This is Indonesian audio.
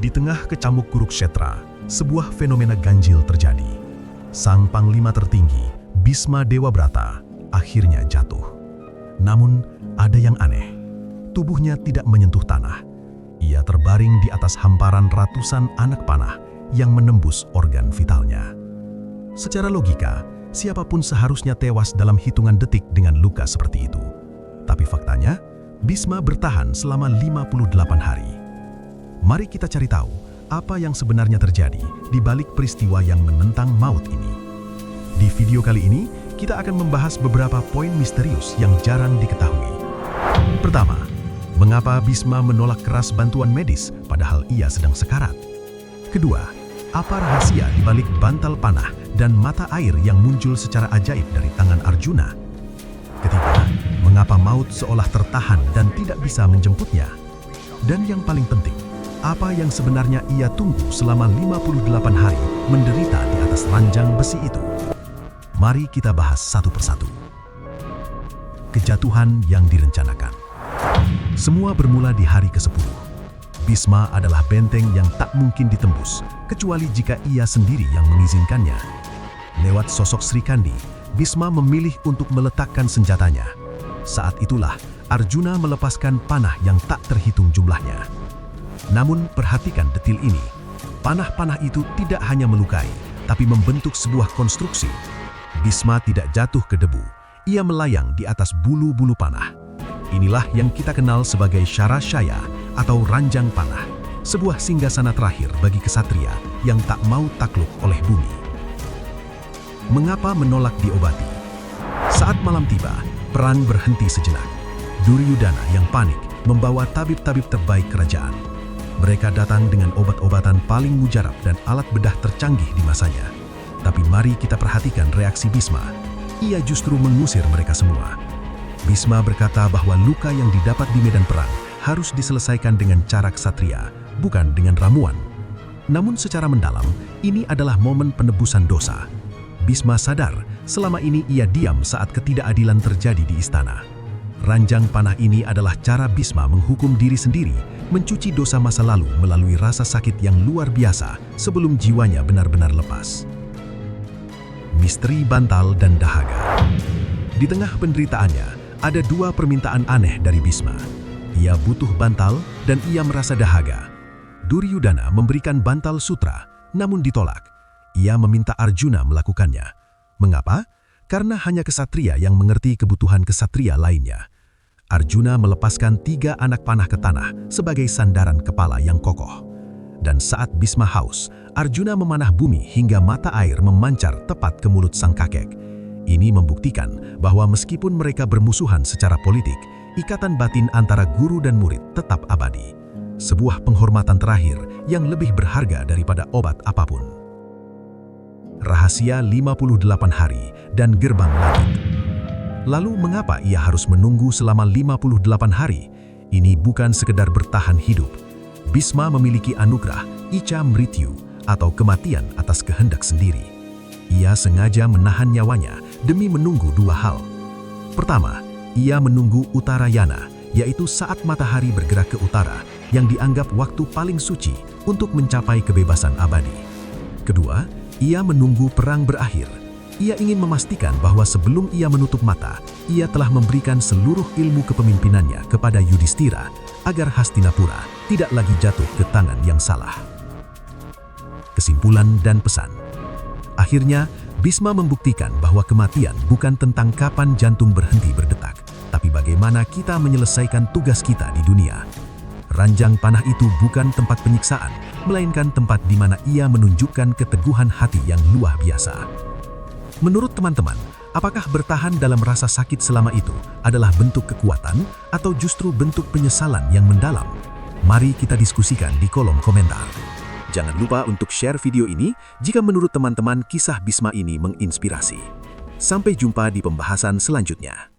Di tengah kecamuk Kurukshetra, sebuah fenomena ganjil terjadi. Sang panglima tertinggi, Bhisma Dewabrata, akhirnya jatuh. Namun, ada yang aneh. Tubuhnya tidak menyentuh tanah. Ia terbaring di atas hamparan ratusan anak panah yang menembus organ vitalnya. Secara logika, siapapun seharusnya tewas dalam hitungan detik dengan luka seperti itu. Tapi faktanya, Bhisma bertahan selama 58 hari. Mari kita cari tahu apa yang sebenarnya terjadi di balik peristiwa yang menentang maut ini. Di video kali ini, kita akan membahas beberapa poin misterius yang jarang diketahui. Pertama, mengapa Bhisma menolak keras bantuan medis padahal ia sedang sekarat? Kedua, apa rahasia di balik bantal panah dan mata air yang muncul secara ajaib dari tangan Arjuna? Ketiga, mengapa maut seolah tertahan dan tidak bisa menjemputnya? Dan yang paling penting, apa yang sebenarnya ia tunggu selama 58 hari menderita di atas ranjang besi itu? Mari kita bahas satu persatu. Kejatuhan yang direncanakan. Semua bermula di hari ke-10. Bhisma adalah benteng yang tak mungkin ditembus, kecuali jika ia sendiri yang mengizinkannya. Lewat sosok Sri Kandi, Bhisma memilih untuk meletakkan senjatanya. Saat itulah Arjuna melepaskan panah yang tak terhitung jumlahnya. Namun perhatikan detil ini, panah-panah itu tidak hanya melukai, tapi membentuk sebuah konstruksi. Bhisma tidak jatuh ke debu, ia melayang di atas bulu-bulu panah. Inilah yang kita kenal sebagai Sharashaya atau ranjang panah, sebuah singgasana terakhir bagi kesatria yang tak mau takluk oleh bumi. Mengapa menolak diobati? Saat malam tiba, perang berhenti sejenak. Duryudana yang panik membawa tabib-tabib terbaik kerajaan. Mereka datang dengan obat-obatan paling mujarab dan alat bedah tercanggih di masanya. Tapi mari kita perhatikan reaksi Bhisma. Ia justru mengusir mereka semua. Bhisma berkata bahwa luka yang didapat di medan perang harus diselesaikan dengan cara ksatria, bukan dengan ramuan. Namun secara mendalam, ini adalah momen penebusan dosa. Bhisma sadar selama ini ia diam saat ketidakadilan terjadi di istana. Ranjang panah ini adalah cara Bhisma menghukum diri sendiri, mencuci dosa masa lalu melalui rasa sakit yang luar biasa sebelum jiwanya benar-benar lepas. Misteri bantal dan dahaga. Di tengah penderitaannya, ada dua permintaan aneh dari Bhisma. Ia butuh bantal dan ia merasa dahaga. Duryudana memberikan bantal sutra, namun ditolak. Ia meminta Arjuna melakukannya. Mengapa? Karena hanya kesatria yang mengerti kebutuhan kesatria lainnya. Arjuna melepaskan 3 anak panah ke tanah sebagai sandaran kepala yang kokoh. Dan saat Bhisma haus, Arjuna memanah bumi hingga mata air memancar tepat ke mulut sang kakek. Ini membuktikan bahwa meskipun mereka bermusuhan secara politik, ikatan batin antara guru dan murid tetap abadi. Sebuah penghormatan terakhir yang lebih berharga daripada obat apapun. Rahasia 58 hari dan gerbang langit. Lalu mengapa ia harus menunggu selama 58 hari? Ini bukan sekedar bertahan hidup. Bhisma memiliki anugerah Icha Mrityu atau kematian atas kehendak sendiri. Ia sengaja menahan nyawanya demi menunggu 2 hal. Pertama, ia menunggu Uttarayana, yaitu saat matahari bergerak ke utara yang dianggap waktu paling suci untuk mencapai kebebasan abadi. Kedua, ia menunggu perang berakhir. Ia ingin memastikan bahwa sebelum ia menutup mata, ia telah memberikan seluruh ilmu kepemimpinannya kepada Yudhishthira agar Hastinapura tidak lagi jatuh ke tangan yang salah. Kesimpulan dan pesan. Akhirnya, Bhisma membuktikan bahwa kematian bukan tentang kapan jantung berhenti berdetak, tapi bagaimana kita menyelesaikan tugas kita di dunia. Ranjang panah itu bukan tempat penyiksaan, melainkan tempat di mana ia menunjukkan keteguhan hati yang luar biasa. Menurut teman-teman, apakah bertahan dalam rasa sakit selama itu adalah bentuk kekuatan atau justru bentuk penyesalan yang mendalam? Mari kita diskusikan di kolom komentar. Jangan lupa untuk share video ini jika menurut teman-teman kisah Bhisma ini menginspirasi. Sampai jumpa di pembahasan selanjutnya.